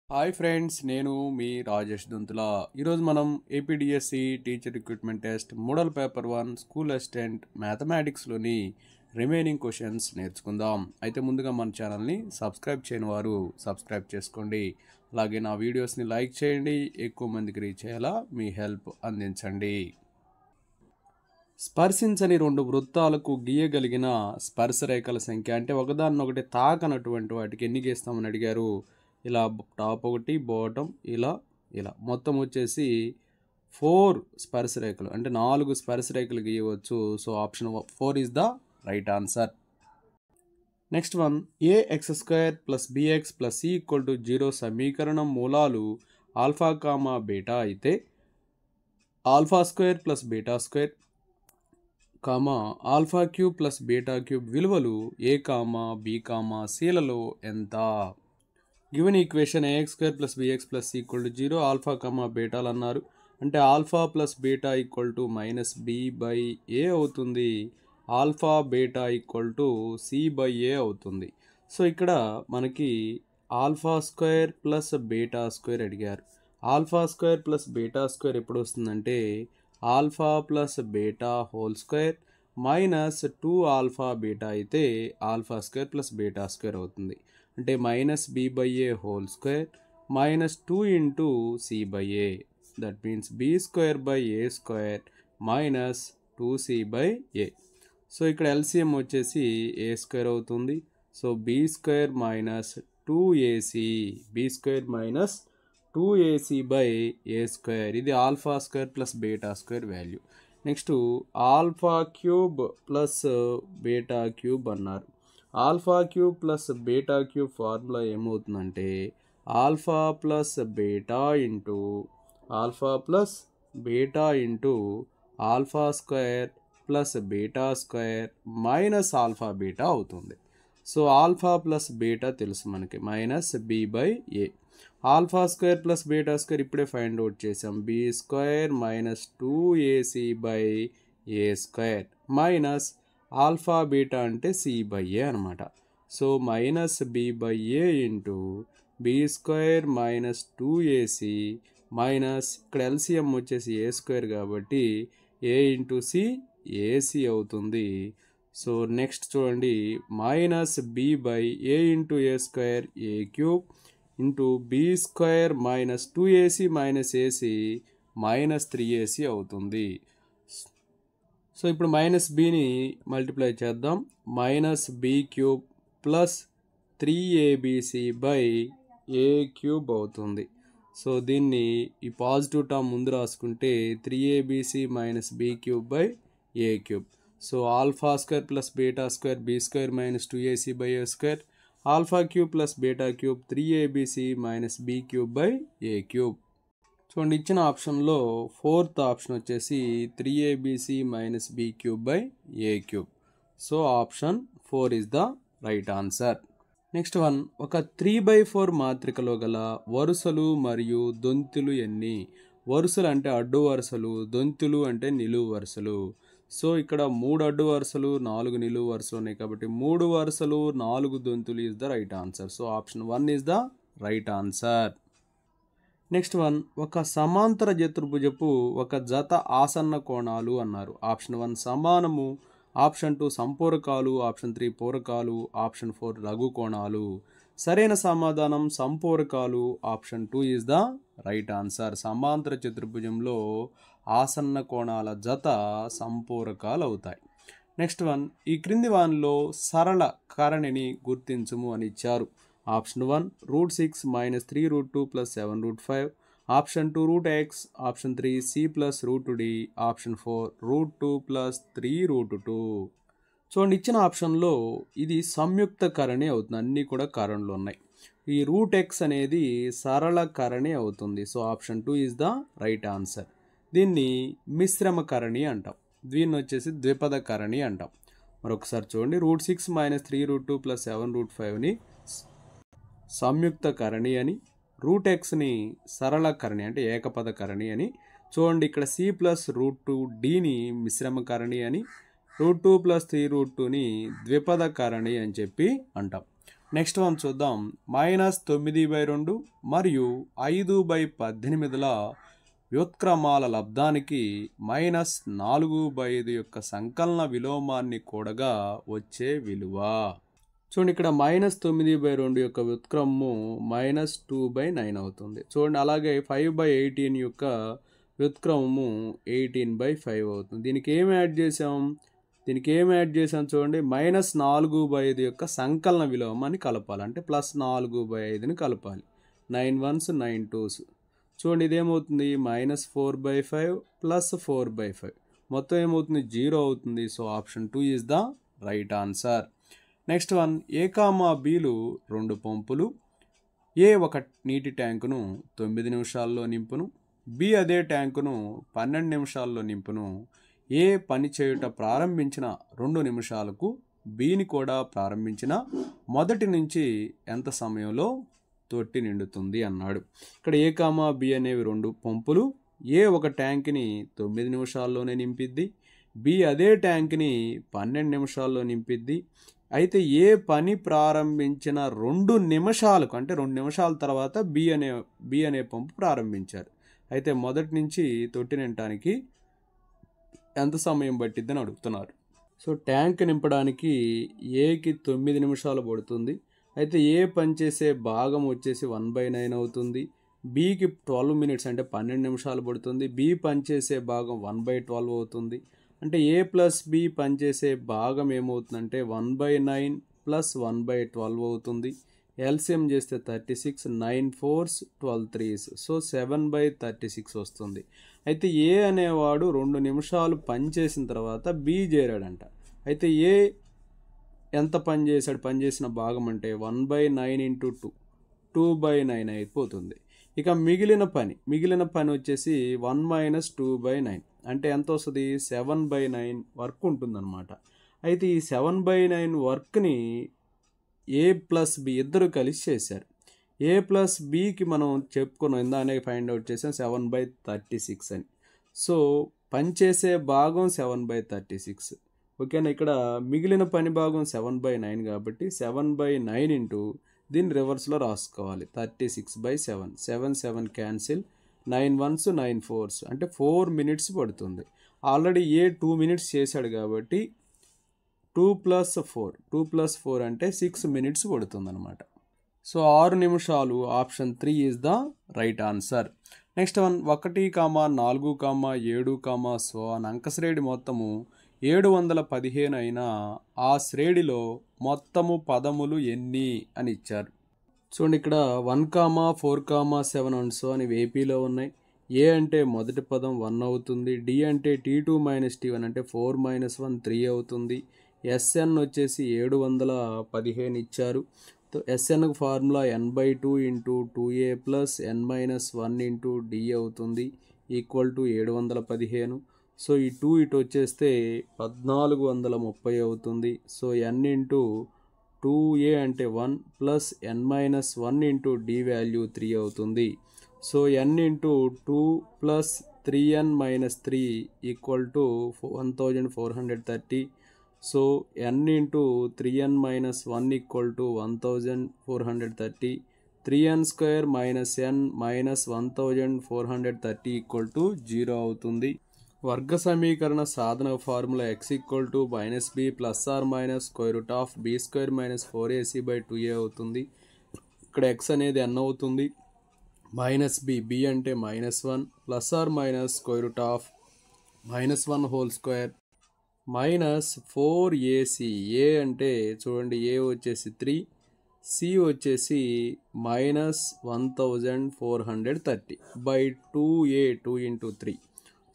Hi friends, నేను మీ రాజేష్ దుంతుల. ఈరోజు మనం APDSC teacher recruitment test model paper 1 school assistant మ్యాథమెటిక్స్లోని రిమైనింగ్ క్వశ్చన్స్ నేర్చుకుందాం. అయితే ముందుగా మన ఛానల్ని సబ్స్క్రైబ్ చేయని వారు సబ్స్క్రైబ్ చేసుకోండి. అలాగే నా వీడియోస్ని లైక్ చేయండి, ఎక్కువ మందికి రీచ్ అయ్యేలా మీ హెల్ప్ అందించండి. స్పర్శించని రెండు వృత్తాలకు గీయగలిగిన స్పర్శ రేఖల సంఖ్య అంటే ఒకదాన్నొకటి తాకనటువంటి వాటికి ఎన్ని గీస్తామని అడిగారు. ఇలా టాప్ ఒకటి, బాటమ్ ఇలా ఇలా మొత్తం వచ్చేసి 4 స్పర్శ రేఖలు అంటే 4 స్పర్శ రేఖలు గీయవచ్చు. So option 4 is the right answer. Next one, ax² + bx + c = 0 సమీకరణం మూలాలు ఆల్ఫా కామా బీటా అయితే α² + β² కామా α³ + β³ విలువలు a, b, cలలో ఎంత? Given equation ax² + bx + c = 0 alpha comma బీటాలు అన్నారు అంటే ఆల్ఫా ప్లస్ బీటా -b/a అవుతుంది. ఆల్ఫా బీటా c/a అవుతుంది. సో ఇక్కడ మనకి α² + β² అడిగారు. α² + β² ఎప్పుడు వస్తుందంటే alpha plus beta whole square -2α beta అయితే α² + β² అవుతుంది. అంటే -b/a whole square -2 × c/a, that means b²/a² -2c/a. So ఇక్కడ ఎల్సిఎం వచ్చేసి a² అవుతుంది. So b² - 2ac, b² - 2ac/a². ఇది α² + β² వాల్యూ. నెక్స్ట్ α³ + β³ అన్నారు. α³ + β³ ఫార్ములా ఏమవుతుందంటే alpha plus beta into α² + β² -α beta అవుతుంది. సో ఆల్ఫా ప్లస్ బీటా తెలుసు మనకి -b/a. α² + β² ఇప్పుడే ఫైండ్ అవుట్ చేసాం. b² - 2ac/a² ఆల్ఫా బీటా అంటే c/a అనమాట. So -b/a into b² - 2ac ఇక్కడ ఎల్సిఎం వచ్చేసి a² కాబట్టి a × c ac అవుతుంది. సో నెక్స్ట్ చూడండి, -b/a × a² a³ into b² - 2ac ac -3ac అవుతుంది. సో ఇప్పుడు -bని మల్టిప్లై చేద్దాం. -b³ + 3abc/a³ అవుతుంది. సో దీన్ని ఈ పాజిటివ్ టర్మ్ ముందు రాసుకుంటే 3abc - b³/a³. So α² + β² b² - 2ac/a², α³ + β³ 3abc - b³/a³. చూడండి, ఇచ్చిన ఆప్షన్లో 4th ఆప్షన్ వచ్చేసి 3abc - b³/a³. So option 4 is the right answer. Next one, ఒక 3/4 మాత్రికలో గల వరుసలు మరియు దొంతులు ఎన్ని? వరుసలు అంటే అడ్డు వరుసలు, దొంతులు అంటే నిలువు వరుసలు. సో ఇక్కడ 3 అడ్డు వరుసలు 4 నిలువు వరుసలు ఉన్నాయి కాబట్టి 3 వరుసలు 4 దొంతులు is the right answer. So option 1 is the right answer. Next one, ఒక సమాంతర చతుర్భుజపు ఒక జత ఆసన్న కోణాలు అన్నారు. ఆప్షన్ 1 సమానము, ఆప్షన్ 2 సంపూరకాలు, ఆప్షన్ 3 పూరకాలు, ఆప్షన్ 4 లఘు కోణాలు. సరైన సమాధానం సంపూరకాలు, option 2 is the right answer. సమాంతర చతుర్భుజంలో ఆసన్న కోణాల జత సంపూరకాలు అవుతాయి. నెక్స్ట్ వన్, ఈ క్రింది వానిలో సరళ కారణిని గుర్తించుము అని ఇచ్చారు. Option 1 √6 - 3√2 + 7√5, option 2 √x, option 3 c + √d, option 4 √2 + 3√2. చూడండి, ఇచ్చిన ఆప్షన్లో ఇది సంయుక్త కరణి అవుతుంది. అన్నీ కూడా కరణులు ఉన్నాయి. ఈ √x అనేది సరళ కరణి అవుతుంది. So option 2 is the right answer. దీన్ని మిశ్రమ కరణి అంటాం. దీన్ని వచ్చేసి ద్విపద కరణి అంటాం. మరొకసారి చూడండి, √6 - 3√2 + 7√5ని సంయుక్త కరణి అని, √xని సరళ కరణి అంటే ఏకపద కరణి అని. చూడండి, ఇక్కడ c + √2dని మిశ్రమ కరణి అని, √2 + 3√2ని ద్విపద కరణి అని చెప్పి అంటాం. నెక్స్ట్ వన్ చూద్దాం. -9/2 మరియు 5/18ల వ్యుత్క్రమాల లబ్ధానికి -4/5 యొక్క సంకలన విలోమాన్ని కూడగా వచ్చే విలువ. చూడండి, ఇక్కడ -9/2 యొక్క వ్యుత్క్రమము -2/9 అవుతుంది. చూడండి, అలాగే 5/18 యొక్క వ్యుత్క్రమము 18/5 అవుతుంది. దీనికి ఏం యాడ్ చేసాం చూడండి, -4/5 యొక్క సంకలన విలోమాన్ని కలపాలి. అంటే +4/5ని కలపాలి. 9 1s 9 2s. చూడండి, ఇదేమవుతుంది -4/5 +4/5 మొత్తం ఏమవుతుంది 0 అవుతుంది. So option 2 is the right answer. Next one, A, Bలు 2 పంపులు. A ఒక నీటి ట్యాంకును 9 నిమిషాల్లో నింపును. B అదే ట్యాంకును 12 నిమిషాల్లో నింపును. A పని చేయుట ప్రారంభించిన 2 నిమిషాలకు Bని కూడా ప్రారంభించిన మొదటి నుంచి ఎంత సమయంలో తొట్టి నిండుతుంది అన్నాడు. ఇక్కడ A, B అనేవి 2 పంపులు. A ఒక ట్యాంక్ని 9 నిమిషాల్లోనే నింపిద్ది. B అదే ట్యాంక్ని 12 నిమిషాల్లో నింపిద్ది. అయితే A పని ప్రారంభించిన 2 నిమిషాలకు, అంటే 2 నిమిషాల తర్వాత B అనే పంపు ప్రారంభించారు. అయితే మొదటి నుంచి తొట్టి నింపడానికి ఎంత సమయం పట్టిద్దని అడుగుతున్నారు. సో ట్యాంక్ నింపడానికి Aకి 9 నిమిషాలు పడుతుంది. అయితే A పనిచేసే భాగం వచ్చేసి 1/9 అవుతుంది. Bకి 12 మినిట్స్ అంటే 12 నిమిషాలు పడుతుంది. B పనిచేసే భాగం 1/12 అవుతుంది. అంటే A ప్లస్ B పనిచేసే భాగం ఏమవుతుందంటే 1/9 + 1/12 అవుతుంది. ఎల్సిఎం చేస్తే 36, 9 4s 12 3s. సో 7/36 వస్తుంది. అయితే A అనేవాడు 2 నిమిషాలు పనిచేసిన తర్వాత B చేరాడంట. అయితే A ఎంత పనిచేసిన భాగం అంటే 1/9 × 2 2/9 అయిపోతుంది. ఇక మిగిలిన పని వచ్చేసి 1 - 2/9 అంటే ఎంత వస్తుంది 7/9 వర్క్ ఉంటుందన్నమాట. అయితే ఈ 7/9 వర్క్ని A ప్లస్ B ఇద్దరు కలిసి చేశారు. A ప్లస్ Bకి మనం చెప్పుకున్నాం, ఇందానే ఫైండ్ అవుట్ చేసాం 7/36 అని. సో పనిచేసే భాగం 7/36. ఓకేనా. ఇక్కడ మిగిలిన పని భాగం 7/9 కాబట్టి 7/9 దీన్ని రివర్స్లో రాసుకోవాలి. 36/7. 7 7 క్యాన్సిల్. 9 1s 9 4s అంటే 4 మినిట్స్ పడుతుంది. ఆల్రెడీ A 2 మినిట్స్ చేశాడు కాబట్టి 2 + 4 అంటే 6 మినిట్స్ పడుతుంది అనమాట. సో 6 నిమిషాలు. Option 3 is the right answer. Next one, 1, 4, 7, so అంక శ్రేణి మొత్తము 715 అయినా ఆ శ్రేణిలో మొత్తము పదములు ఎన్ని అని ఇచ్చారు. చూడండి, ఇక్కడ 1, 4, 7 అండ్ సో అని ఏపీలో ఉన్నాయి. A అంటే మొదటి పదం 1 అవుతుంది. D అంటే T2 - T1 అంటే 4 - 1 3 అవుతుంది. SN వచ్చేసి 715 ఇచ్చారు. SNకు formula n/2 × 2A + n - 1 × D అవుతుంది = 715. సో ఈ 2 ఇటు వచ్చేస్తే 1430 అవుతుంది. సో n × 2A అంటే 1 + n - 1 × D వాల్యూ 3 అవుతుంది. So n × 2 + 3n - 3 = 1430. So n × 3n - 1 = 1430. 3n² - n - 1430 = 0 అవుతుంది. వర్గ సమీకరణ సాధన formula x = -b ± √b² - 4ac/2a అవుతుంది. ఇక్కడ x అనేది n అవుతుంది. -b అంటే -1 ± √(-1)² -4ac. a అంటే చూడండి, a వచ్చేసి 3, c వచ్చేసి -1430/2a 2 × 3.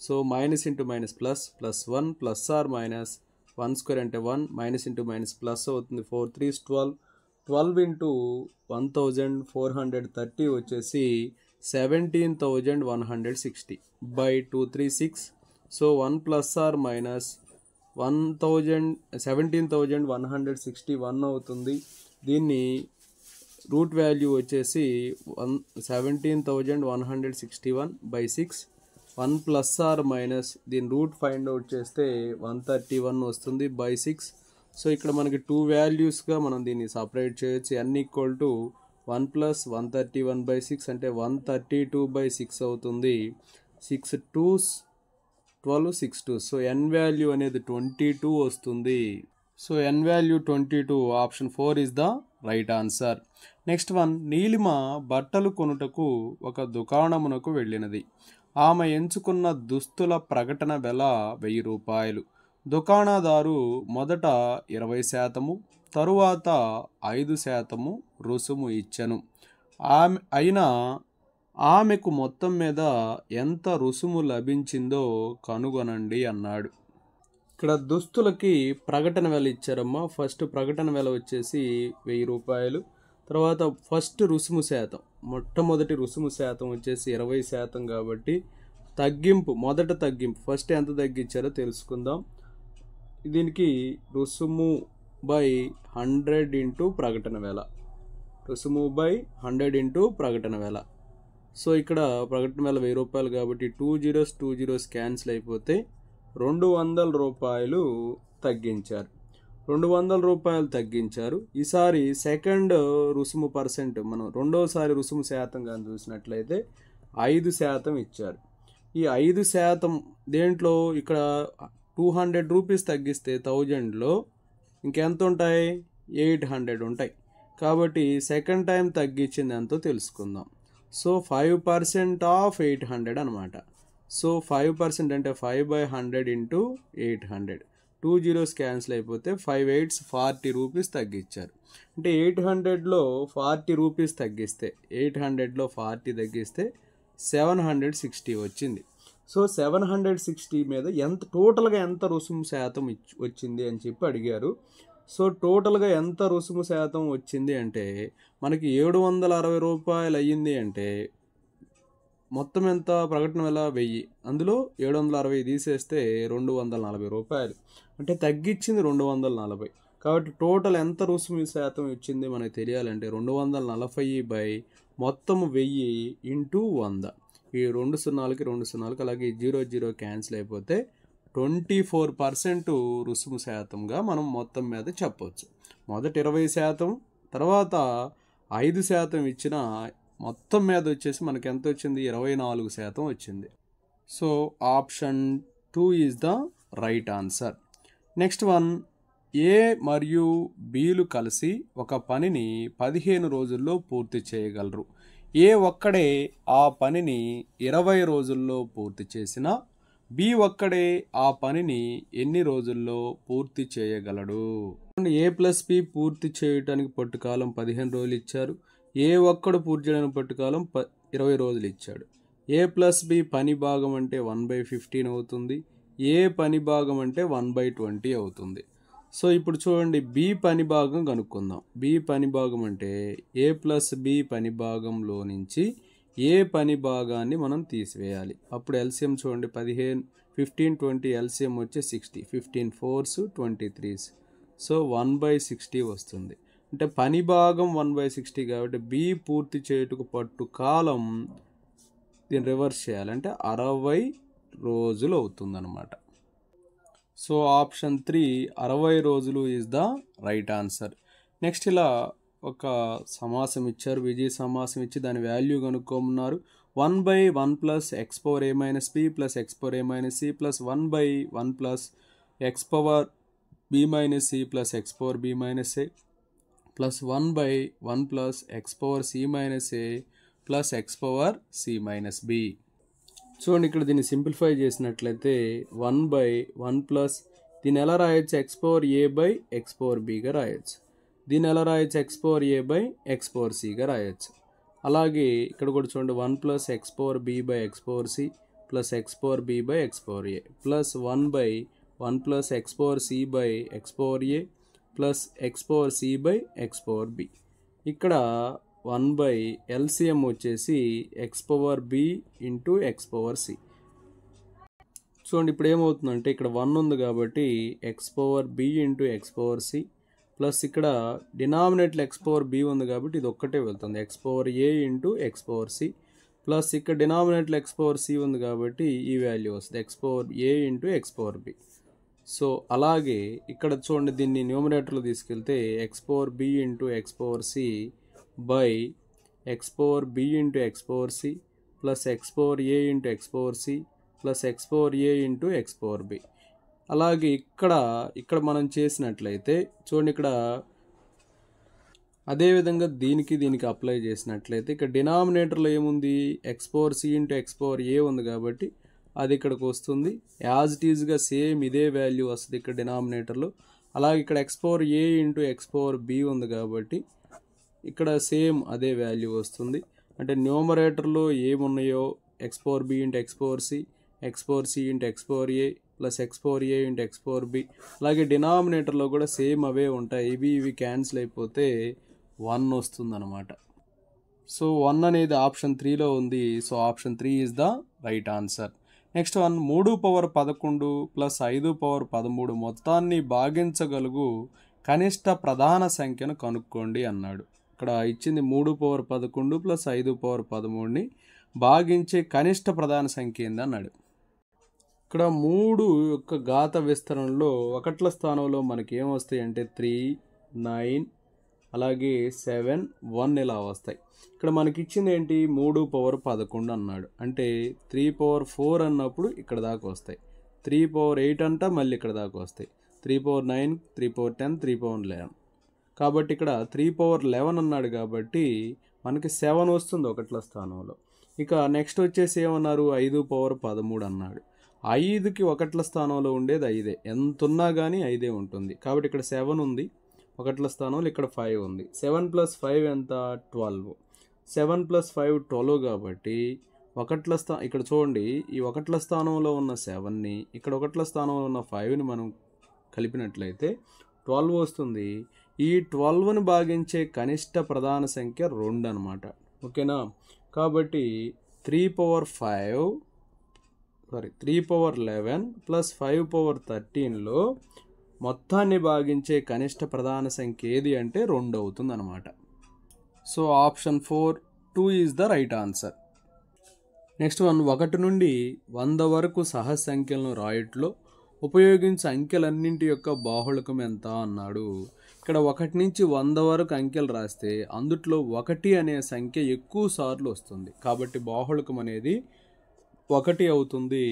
So minus into minus plus, +1 ± 1² అంటే 1, మైనస్ ఇంటూ మైనస్ ప్లస్ అవుతుంది. 4 3s 12. 12 × 1430 వచ్చేసి 17,160/2 3 6. సో 1 ± 17,161 అవుతుంది. దీన్ని రూట్ వాల్యూ వచ్చేసి 17,161/6. 1 ± దీని రూట్ ఫైండ్ అవుట్ చేస్తే 131 వస్తుంది/6. సో ఇక్కడ మనకి 2 వాల్యూస్గా మనం దీన్ని సపరేట్ చేయొచ్చు. n ఈక్వల్ టు 1 ప్లస్ 131/6 అంటే 132/6 అవుతుంది. 6 2s 12 6 2. సో n వాల్యూ అనేది 22 వస్తుంది. So n value 22, option 4 is the right answer. Next one, Neelima బట్టలు కొనుటకు ఒక దుకాణమునకు వెళ్ళినది. ఆమె ఎంచుకున్న దుస్తుల ప్రకటన వెల 1000 రూపాయలు. దుకాణదారు మొదట 20%, తరువాత 5% రుసుము ఇచ్చెను. అయినా ఆమెకు మొత్తం మీద ఎంత రుసుము లభించిందో కనుగొనండి అన్నాడు. ఇక్కడ దుస్తులకి ప్రకటన వెల ఇచ్చారమ్మా. ఫస్ట్ ప్రకటన వెల వచ్చేసి 1000 రూపాయలు. తర్వాత ఫస్ట్ రుసుము శాతం, మొట్టమొదటి రుసుము శాతం వచ్చేసి 20% కాబట్టి తగ్గింపు, మొదట తగ్గింపు ఫస్ట్ ఎంత తగ్గించారో తెలుసుకుందాం. దీనికి రుసుము బై 100 ఇంటూ ప్రకటన వెల, రుసుము బై 100 ఇంటూ ప్రకటన వెల. సో ఇక్కడ ప్రకటన వెల 1000 రూపాయలు కాబట్టి 2 zeros క్యాన్సిల్ అయిపోతే 200 రూపాయలు తగ్గించారు. 200 రూపాయలు తగ్గించారు. ఈసారి సెకండ్ రుసుము పర్సెంట్, మనం రెండోసారి రుసుము శాతం కానీ చూసినట్లయితే 5% ఇచ్చారు. ఈ 5% దేంట్లో ఇక్కడ 200 రూపీస్ తగ్గిస్తే 1000లో ఇంకెంత ఉంటాయి, 800 ఉంటాయి. కాబట్టి సెకండ్ టైం తగ్గించింది ఎంతో తెలుసుకుందాం. సో 5% ఆఫ్ 800 అనమాట. సో 5% అంటే 5/100 ఇంటూ 800. 2 zeros క్యాన్సిల్ అయిపోతే 5 8s 40 రూపీస్ తగ్గించారు. అంటే 800లో 40 రూపీస్ తగ్గిస్తే, 800లో 40 తగ్గిస్తే 760 వచ్చింది. సో 760 మీద ఎంత టోటల్గా ఎంత రుసుము శాతం వచ్చింది అని చెప్పి అడిగారు. సో టోటల్గా ఎంత రుసుము శాతం వచ్చింది అంటే మనకి 760 రూపాయలు అయ్యింది. అంటే మొత్తం ఎంత, ప్రకటన వెల 1000, అందులో 760 తీసేస్తే 240 రూపాయలు, అంటే తగ్గించింది 240. కాబట్టి టోటల్ ఎంత రుసుము శాతం వచ్చింది మనకు తెలియాలంటే 240 మొత్తం 1000 ఇంటూ 100. ఈ 2 సున్నాలకి 2 సున్నాలకి అలాగే 0 క్యాన్సిల్ అయిపోతే 24% రుసుము శాతంగా మనం మొత్తం మీద చెప్పవచ్చు. మొదట 20%, తర్వాత 5% ఇచ్చిన మొత్తం మీద వచ్చేసి మనకి ఎంత వచ్చింది, 24% వచ్చింది. So option 2 is the right answer. Next one, A మరియు బీలు కలిసి ఒక పనిని 15 రోజుల్లో పూర్తి చేయగలరు. ఏ ఒక్కడే ఆ పనిని 20 రోజుల్లో పూర్తి చేసినా బి ఒక్కడే ఆ పనిని ఎన్ని రోజుల్లో పూర్తి చేయగలడు. ఏ ప్లస్ బి పూర్తి చేయడానికి పట్టుకాలం 15 రోజులు ఇచ్చారు. ఏ ఒక్కడు పూర్తి చేయడానికి పట్టుకాలం 20 రోజులు ఇచ్చాడు. ఏ ప్లస్ బి పని భాగం అంటే 1/15 అవుతుంది. ఏ పని భాగం అంటే 1/20 అవుతుంది. సో ఇప్పుడు చూడండి, బి పని భాగం కనుక్కుందాం. బి పని భాగం అంటే ఏ ప్లస్ బి పని భాగంలో నుంచి ఏ పని భాగాన్ని మనం తీసివేయాలి. అప్పుడు ఎల్సిఎం చూడండి, 15 20 ఎల్సిఎం వచ్చి 60, 15 4s 23s. సో 1/60 వస్తుంది. అంటే పని భాగం 1/60 కాబట్టి బి పూర్తి చేయుటకు పట్టు కాలం దీన్ని రివర్స్ చేయాలంటే 60 రోజులు అవుతుందన్నమాట. సో ఆప్షన్ 3 60 రోజులు is the right answer. Next ఇలా ఒక సమాసం ఇచ్చారు, విజయ సమాసం ఇచ్చి దాని వాల్యూ కనుక్కోమన్నారు. 1/1 plus x power a minus b plus x power a minus c plus 1/1 plus x power b minus c plus x power b minus a plus 1/1 plus x power c minus a plus x power c minus b. చూడండి, ఇక్కడ దీన్ని simplify చేసినట్లయితే 1/1 plus దీన్ని ఎలా రాయొచ్చు, x power a by x power బిగా రాయొచ్చు. దీన్ని ఎలా రాయొచ్చు, x power a by x power సిగా రాయొచ్చు. అలాగే ఇక్కడ కూడా చూడండి, 1 plus x power b by x power c plus x power b by x power a plus 1/1 plus x power c by x power a plus x power c by x power b. ఇక్కడ 1 LCM వచ్చేసి x power b into x power c. చూడండి, ఇప్పుడు ఏమవుతుందంటే ఇక్కడ 1 ఉంది కాబట్టి x power b into x power c plus ఇక్కడ డినామినేట్లో ఎక్స్ పవర్ బి ఉంది కాబట్టి ఇది ఒక్కటే వెళ్తుంది, x power a into x power c plus ఇక్కడ డినామినేట్లో ఎక్స్ పవర్ సి ఉంది కాబట్టి ఈ వాల్యూ వస్తుంది, x power a into x power b. So అలాగే ఇక్కడ చూడండి, దీన్ని న్యూమరేటర్లో తీసుకెళ్తే x power b into x power c by x power b into x power c plus x power a into x power c plus x power a into x power b. అలాగే ఇక్కడ మనం చేసినట్లయితే చూడండి, ఇక్కడ అదేవిధంగా దీనికి apply చేసినట్లయితే ఇక్కడ డినామినేటర్లో ఏముంది, x power c into x power a ఉంది కాబట్టి అది ఇక్కడికి వస్తుంది. యాజ్ ఇట్ ఈజ్గా సేమ్ ఇదే వాల్యూ వస్తుంది ఇక్కడ డినామినేటర్లో. అలాగే ఇక్కడ x power a into x power b ఉంది కాబట్టి ఇక్కడ సేమ్ అదే వాల్యూ వస్తుంది. అంటే న్యూమరేటర్లో ఏమున్నాయో x power b into x power c, x power c into x power a plus x power a into x power b. అలాగే డినామినేటర్లో కూడా సేమ్ అవే ఉంటాయి. ఇవి క్యాన్సిల్ అయిపోతే 1 వస్తుంది అనమాట. సో 1 అనేది ఆప్షన్ 3లో ఉంది. So option 3 is the right answer. Next 1, 3 power 11 plus 5 power 13 మొత్తాన్ని భాగించగలుగు కనిష్ట ప్రధాన సంఖ్యను కనుక్కోండి అన్నాడు. ఇక్కడ ఇచ్చింది 3 పవర్ 11 ప్లస్ 5 పవర్ 13ని భాగించే కనిష్ట ప్రధాన సంఖ్య ఏంది అన్నాడు. ఇక్కడ 3 యొక్క ఘాత విస్తరణలో ఒకట్ల స్థానంలో మనకి ఏమొస్తాయి అంటే 3, 9 అలాగే 7, 1 ఇలా వస్తాయి. ఇక్కడ మనకి ఇచ్చింది ఏంటి, 3 పవర్ 11 అన్నాడు. అంటే 3 పవర్ 4 అన్నప్పుడు ఇక్కడ దాకా వస్తాయి. 3 పవర్ 8 అంట మళ్ళీ ఇక్కడ దాకా వస్తాయి. 3 పవర్ 9, 3 పవర్ 10, 3 పవర్ 11. కాబట్టి ఇక్కడ 3 పవర్ 11 అన్నాడు కాబట్టి మనకి 7 వస్తుంది ఒకట్ల స్థానంలో. ఇక నెక్స్ట్ వచ్చేసి ఏమన్నారు, 5 పవర్ 13 అన్నాడు. 5కి ఒకట్ల స్థానంలో ఉండేది 5. ఎంత ఉన్నా కానీ 5 ఉంటుంది. కాబట్టి ఇక్కడ 7 ఉంది ఒకట్ల స్థానంలో, ఇక్కడ 5 ఉంది. 7 ప్లస్ 5 ఎంత, 12. 7 ప్లస్ 5 12 కాబట్టి ఇక్కడ చూడండి, ఈ ఒకట్ల స్థానంలో ఉన్న 7ని ఇక్కడ ఒకట్ల స్థానంలో ఉన్న 5ని మనం కలిపినట్లయితే 12 వస్తుంది. ఈ 12ని భాగించే కనిష్ట ప్రధాన సంఖ్య 2 అనమాట. ఓకేనా? కాబట్టి 3 పవర్ 11 ప్లస్ 5 పవర్ 13లో మొత్తాన్ని భాగించే కనిష్ట ప్రధాన సంఖ్య ఏది అంటే 2 అవుతుంది అనమాట. So option 4, 2 is the right answer. Next 1, 1 నుండి 100 వరకు సహజ సంఖ్యలను రాయట్లో ఉపయోగించే అంకెలన్నింటి యొక్క బాహుళకం ఎంత అన్నాడు. ఇక్కడ 1 నుంచి 100 వరకు అంకెలు రాస్తే అందుట్లో 1 అనే సంఖ్య ఎక్కువ సార్లు వస్తుంది. కాబట్టి బాహుళకం అనేది 1 అవుతుంది.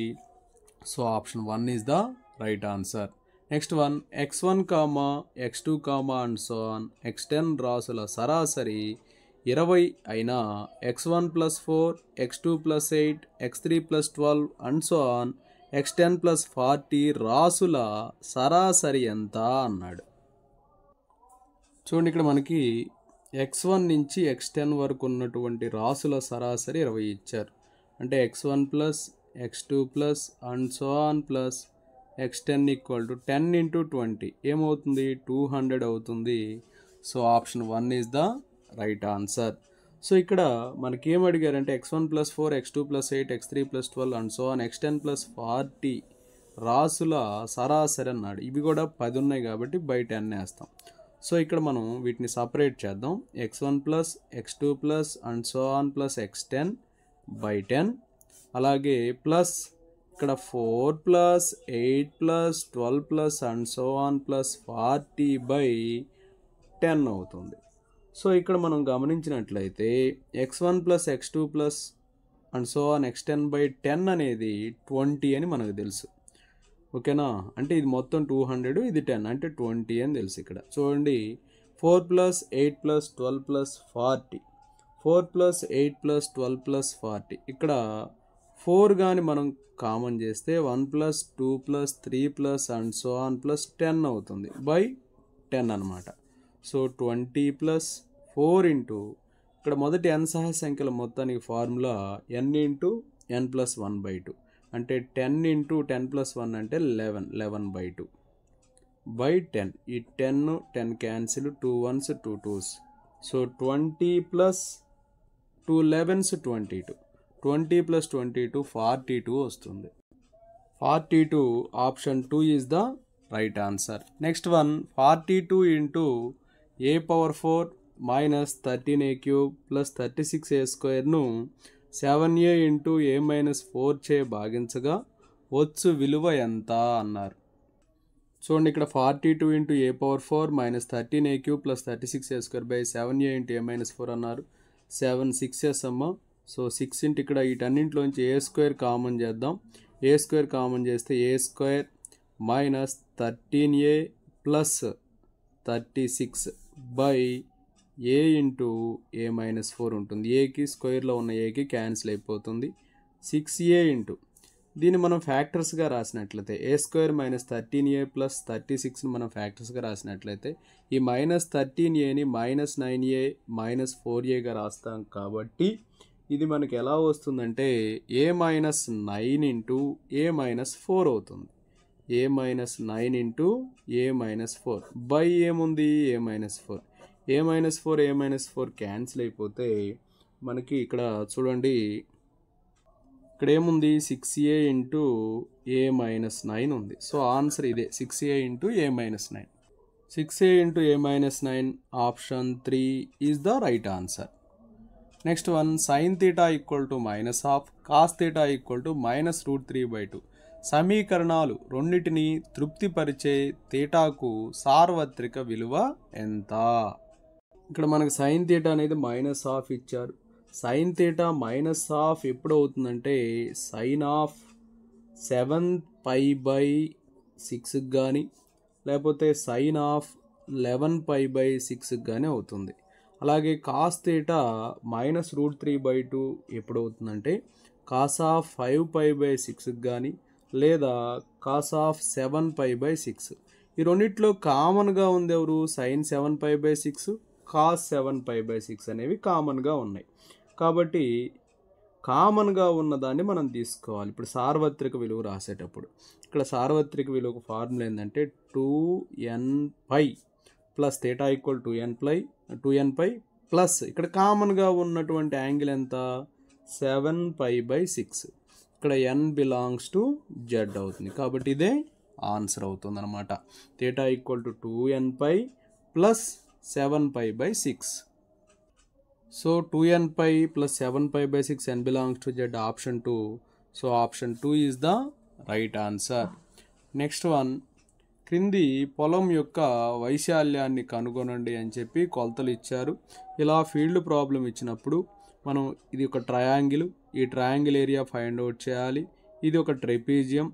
So option 1 is the right answer. Next 1, x1, x2, and so on x10 రాసుల సరాసరి 20 అయినా x1 plus 4, x2 plus 8, x3 plus 12 and so on x10 plus 40 రాసుల సరాసరి ఎంత అన్నాడు. చూడండి, ఇక్కడ మనకి x1 నుంచి x10 వరకు ఉన్నటువంటి రాసుల సరాసరి 20 ఇచ్చారు. అంటే x1 plus x2 plus and so on plus x10 equal to 10 into 20 ఏమవుతుంది, 200 అవుతుంది. So option 1 is the right answer. So ఇక్కడ మనకి ఏం అడిగారంటే x1 plus 4, x2 plus 8, x3 plus 12 and so on x10 plus 40 రాసుల సరాసరి అన్నాడు. ఇవి కూడా 10 ఉన్నాయి కాబట్టి బై 10 వేస్తాం. సో ఇక్కడ మనం వీటిని సపరేట్ చేద్దాం. x1 plus x2 plus and so on plus x10 by 10, అలాగే ప్లస్ ఇక్కడ 4 plus 8 plus 12 plus and so on plus 40 by 10 అవుతుంది. సో ఇక్కడ మనం గమనించినట్లయితే x1 plus x2 plus and so on x10 by 10 అనేది 20 అని మనకు తెలుసు. ఓకేనా? అంటే ఇది మొత్తం 200, ఇది 10 అంటే 20 అని తెలుసు. ఇక్కడ చూడండి, 4 plus 8 plus 12 plus 40, 4 plus 8 plus 12 plus 40. ఇక్కడ 4 కానీ మనం కామన్ చేస్తే 1 plus 2 plus 3 plus and so on plus 10 అవుతుంది బై 10 అనమాట. సో 20 ప్లస్ 4 ఇంటూ ఇక్కడ మొదటి n సహజ సంఖ్యల మొత్తానికి formula n into n plus 1 by 2 అంటే 10 ఇంటూ 10 ప్లస్ 1 అంటే 11 బై 2 బై 10. ఈ 10 cancel, 2 1s 2 2s. So 20 plus 2 11s 22, 20 plus 22 42 వస్తుంది. 42 option 2 is the right answer. Next 1, 42 into a power 4 minus 13a cube plus 36a స్క్వేర్ను 7a into a minus 4 చే భాగించగా వచ్చు విలువ ఎంత అన్నారు. చూడండి ఇక్కడ 42 into A power 4 minus 13 A cube plus 36 A square by 7a into a minus 4 అన్నారు. 7 6s అమ్మ. So 6 into ఇక్కడ వీటన్నింటిలోంచి ఏ స్క్వేర్ కామన్ చేద్దాం. ఏ స్క్వేర్ కామన్ చేస్తే a square minus 13a plus 36 by a into a minus 4 ఉంటుంది. ఏకి స్క్వేర్లో ఉన్న ఏకి cancel అయిపోతుంది. 6a ఇంటూ దీన్ని మనం ఫ్యాక్టర్స్గా రాసినట్లయితే a square minus 13a plus 36ని మనం ఫ్యాక్టర్స్గా రాసినట్లయితే ఈ మైనస్ 13aని మైనస్ 9a మైనస్ 4aగా రాస్తాం. కాబట్టి ఇది మనకి ఎలా వస్తుందంటే a minus 9 into a minus 4 అవుతుంది. A minus 9 into a minus 4 బై ఏముంది a minus 4. A minus 4 a minus 4 cancel అయిపోతే మనకి ఇక్కడ చూడండి ఇక్కడ ఏముంది 6a ఇంటూ ఏ మైనస్ 9 ఉంది. సో ఆన్సర్ ఇదే 6a into a minus 9. 6a into a minus 9 option 3 is the right answer. Next one sine theta equal to minus half cos theta equal to minus √3/2 సమీకరణాలు రెండింటిని తృప్తిపరిచే థీటాకు సార్వత్రిక విలువ ఎంత? ఇక్కడ మనకు sine theta అనేది మైనస్ హాఫ్ ఇచ్చారు. సైన్ థీటా మైనస్ హాఫ్ ఎప్పుడు అవుతుందంటే సైన్ ఆఫ్ 7π/6 కానీ లేకపోతే సైన్ ఆఫ్ 11π/6 కానీ అవుతుంది. అలాగే కాస్ థీటా మైనస్ √3/2 ఎప్పుడు అవుతుందంటే కాస్ ఆఫ్ 5π/6 కానీ లేదా కాస్ ఆఫ్ 7π/6. ఈ రెండిట్లో కామన్గా ఉంది ఎవరు? సైన్ 7π/6 కాస్ 7π/6 అనేవి కామన్గా ఉన్నాయి. కాబట్టి కామన్గా ఉన్నదాన్ని మనం తీసుకోవాలి. ఇప్పుడు సార్వత్రిక విలువ రాసేటప్పుడు ఇక్కడ సార్వత్రిక విలువకు ఫార్ములా ఏంటంటే 2nπ plus theta equal 2nπ plus ఇక్కడ కామన్గా ఉన్నటువంటి యాంగిల్ ఎంత? 7π/6. ఇక్కడ n బిలాంగ్స్ టు z అవుతుంది. కాబట్టి ఇదే ఆన్సర్ అవుతుంది అనమాట. Theta equal to 2nπ plus 7π/6. So 2nπ plus 7π/6 n belongs to z option 2. So option 2 is the right answer. Next one క్రింది పొలం యొక్క వైశాల్యాన్ని కనుగొనండి అని చెప్పి కొలతలు ఇచ్చారు. ఇలా ఫీల్డ్ ప్రాబ్లం ఇచ్చినప్పుడు మనం ఇది ఒక ట్రయాంగిల్, ఈ ట్రయాంగిల్ ఏరియా ఫైండ్ అవుట్ చేయాలి. ఇది ఒక ట్రెపీజియం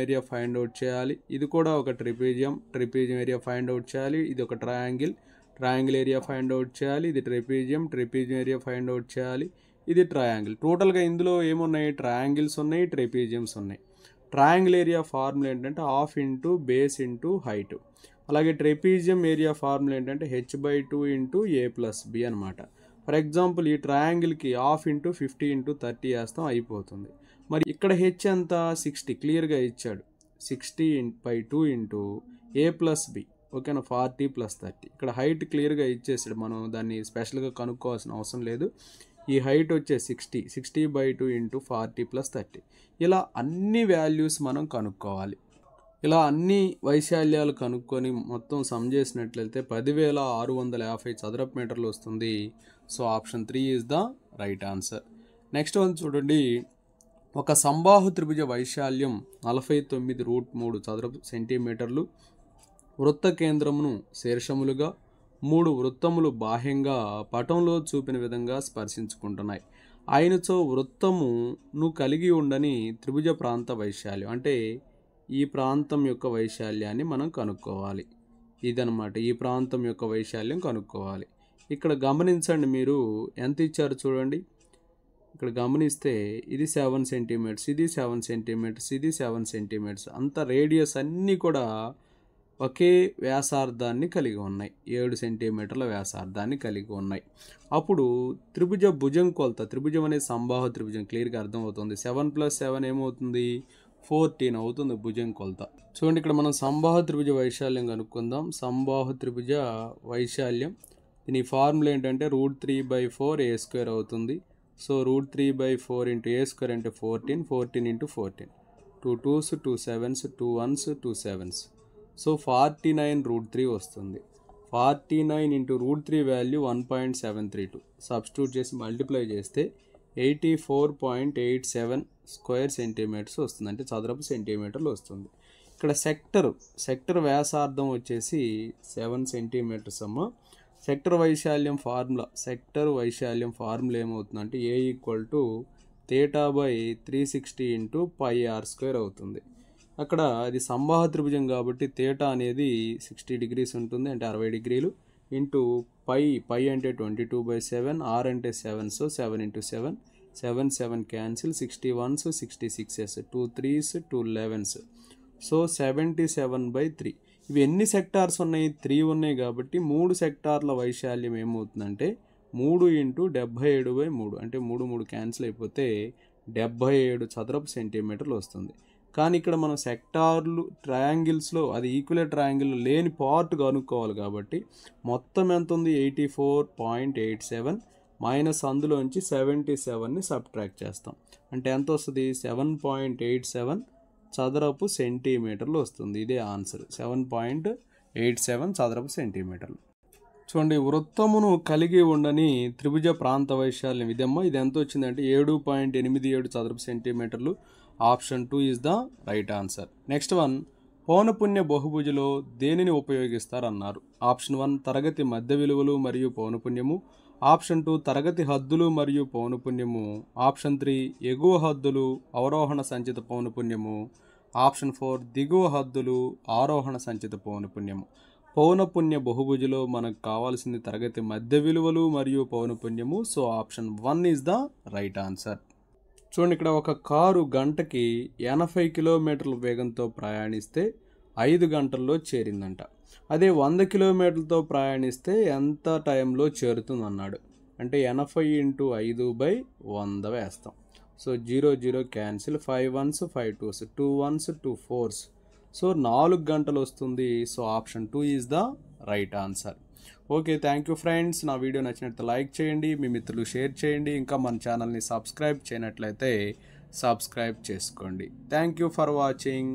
ఏరియా ఫైండ్ అవుట్ చేయాలి. ఇది కూడా ఒక ట్రెపీజియం ఏరియా ఫైండ్ అవుట్ చేయాలి. ఇది ఒక ట్రయాంగిల్ ఏరియా ఫైండ్ అవుట్ చేయాలి. ఇది ట్రెపీజియం ఏరియా ఫైండ్ అవుట్ చేయాలి. ఇది ట్రయాంగిల్. టోటల్గా ఇందులో ఏమున్నాయి? ట్రయాంగిల్స్ ఉన్నాయి, ట్రెపీజియమ్స్ ఉన్నాయి. ట్రయాంగిల్ ఏరియా ఫార్ములా ఏంటంటే half into base into height. అలాగే ట్రెపీజియం ఏరియా ఫార్ములా ఏంటంటే h/2 ఇంటూ a+b అనమాట. ఫర్ ఎగ్జాంపుల్ ఈ ట్రయాంగిల్కి హాఫ్ ఇంటూ 50 ఇంటూ 30 వేస్తాం అయిపోతుంది. మరి ఇక్కడ హెచ్ ఎంత? 60 క్లియర్గా ఇచ్చాడు. 60/2 ఇంటూ a+b ఓకేనా 40 + 30. ఇక్కడ హైట్ క్లియర్గా ఇచ్చేసాడు. మనం దాన్ని స్పెషల్గా కనుక్కోవాల్సిన అవసరం లేదు. ఈ హైట్ వచ్చే 60/2 ఇంటూ 40 + 30. ఇలా అన్ని వాల్యూస్ మనం కనుక్కోవాలి. ఇలా అన్ని వైశాల్యాలు కనుక్కొని మొత్తం సమ్ చేసినట్లయితే 10,650 చదరపు మీటర్లు వస్తుంది. So option 3 is the right answer. Next one చూడండి. ఒక సంబాహు త్రిభుజ వైశాల్యం 49√3 చదరపు సెంటీమీటర్లు. వృత్త కేంద్రమును శీర్షములుగా 3 వృత్తములు బాహ్యంగా పటంలో చూపిన విధంగా స్పర్శించుకుంటున్నాయి. ఆయనతో వృత్తమును కలిగి ఉండని త్రిభుజ ప్రాంత వైశాల్యం అంటే ఈ ప్రాంతం యొక్క వైశాల్యాన్ని మనం కనుక్కోవాలి. ఇదనమాట ఈ ప్రాంతం యొక్క వైశాల్యం కనుక్కోవాలి. ఇక్కడ గమనించండి, మీరు ఎంత ఇచ్చారు చూడండి. ఇక్కడ గమనిస్తే ఇది 7 సెంటీమీటర్స్, ఇది 7 సెంటీమీటర్స్, ఇది 7 సెంటీమీటర్స్. అంత రేడియస్ అన్నీ కూడా ఒకే వ్యాసార్థాన్ని కలిగి ఉన్నాయి. 7 సెంటీమీటర్ల వ్యాసార్థాన్ని కలిగి ఉన్నాయి. అప్పుడు త్రిభుజ భుజం కొలత, త్రిభుజం అనేది సంబాహు త్రిభుజం క్లియర్గా అర్థమవుతుంది. 7 + 7 ఏమవుతుంది? 14 అవుతుంది భుజం కొలత. చూడండి ఇక్కడ మనం సంబాహు త్రిభుజ వైశాల్యం కనుక్కుందాం. సంబాహు త్రిభుజ వైశాల్యం దీని ఫార్ములా ఏంటంటే √3/4 a² అవుతుంది. సో √3/4 ఇంటూ a² అంటే 14 into 14 2 2s 2 7s 2 1s 2 7s. So 49√3 వస్తుంది. 49 ఇంటూ √3 వాల్యూ 1.732. సబ్స్టిట్యూట్ చేసి మల్టిప్లై చేస్తే 84.87 స్క్వేర్ సెంటీమీటర్స్ వస్తుంది, అంటే చదరపు సెంటీమీటర్లు వస్తుంది. ఇక్కడ సెక్టర్ వ్యాసార్థం వచ్చేసి 7 సెంటీమీటర్స్ అమ్మ. సెక్టర్ వైశాల్యం ఫార్ములా ఏమవుతుందంటే A = θ/360 × πr² అవుతుంది. అక్కడ అది సంవాహ త్రిభుజం కాబట్టి θ అనేది 60 degrees ఉంటుంది, అంటే 60 degrees, ఇంటూ పై అంటే 22/7, r అంటే 7, so 7 × 7, 7 7 cancel, 61s 66s, 2 3s 2 11s, so 77/3. ఇవి ఎన్ని సెక్టార్స్ ఉన్నాయి? 3 ఉన్నాయి కాబట్టి 3 సెక్టార్ల వైశాల్యం ఏమవుతుందంటే 3 × 77/3, అంటే 3 క్యాన్సిల్ అయిపోతే 77 చదరపు సెంటీమీటర్లు వస్తుంది. కానీ ఇక్కడ మనం సెక్టార్లు ట్రయాంగిల్స్లో అది ఈక్వల్ ట్రయాంగిల్ లేని పార్ట్ కనుక్కోవాలి కాబట్టి మొత్తం ఎంత ఉంది? 84.87 మైనస్ అందులోంచి 77ని సబ్ట్రాక్ట్ చేస్తాం, అంటే ఎంత వస్తుంది? 7.87 చదరపు సెంటీమీటర్లు వస్తుంది. ఇదే ఆన్సర్, 7.87 చదరపు సెంటీమీటర్లు. చూడండి, వృత్తమును కలిగి ఉండని త్రిభుజ ప్రాంత వైశాల్యం ఇదమ్మా. ఇది ఎంత వచ్చిందంటే 7.87 చదరపు సెంటీమీటర్లు. Option 2 is the right answer. Next one, పౌనపున్య బహుభుజలో దేనిని ఉపయోగిస్తారన్నారు? ఆప్షన్ 1 తరగతి మధ్య విలువలు మరియు పౌనపున్యము, ఆప్షన్ 2 తరగతి హద్దులు మరియు పౌనపున్యము, ఆప్షన్ 3 ఎగువ హద్దులు అవరోహణ సంచిత పౌనపున్యము, ఆప్షన్ 4 దిగువ హద్దులు ఆరోహణ సంచిత పౌనపున్యము. పౌనపున్య బహుభుజలో మనకు కావాల్సింది తరగతి మధ్య విలువలు మరియు పౌనపున్యము, so option 1 is the right answer. చూడండి, ఇక్కడ ఒక కారు గంటకి 80 కిలోమీటర్ల వేగంతో ప్రయాణిస్తే 5 గంటల్లో చేరిందంట. అదే 100 కిలోమీటర్లతో ప్రయాణిస్తే ఎంత టైంలో చేరుతుంది అన్నాడు. అంటే 80 × 5/100 వేస్తాం. So 0 0 cancel, 5 1s 5 2s, 2 1s 2 4s, so 4 గంటలు వస్తుంది. So option 2 is the right answer. Okay, thank you friends. నా వీడియో నచ్చినట్లయితే లైక్ చేయండి, మీ మిత్రులు షేర్ చేయండి, ఇంకా మన ఛానల్ని సబ్స్క్రైబ్ చేయనట్లయితే సబ్స్క్రైబ్ చేసుకోండి. Thank you for watching.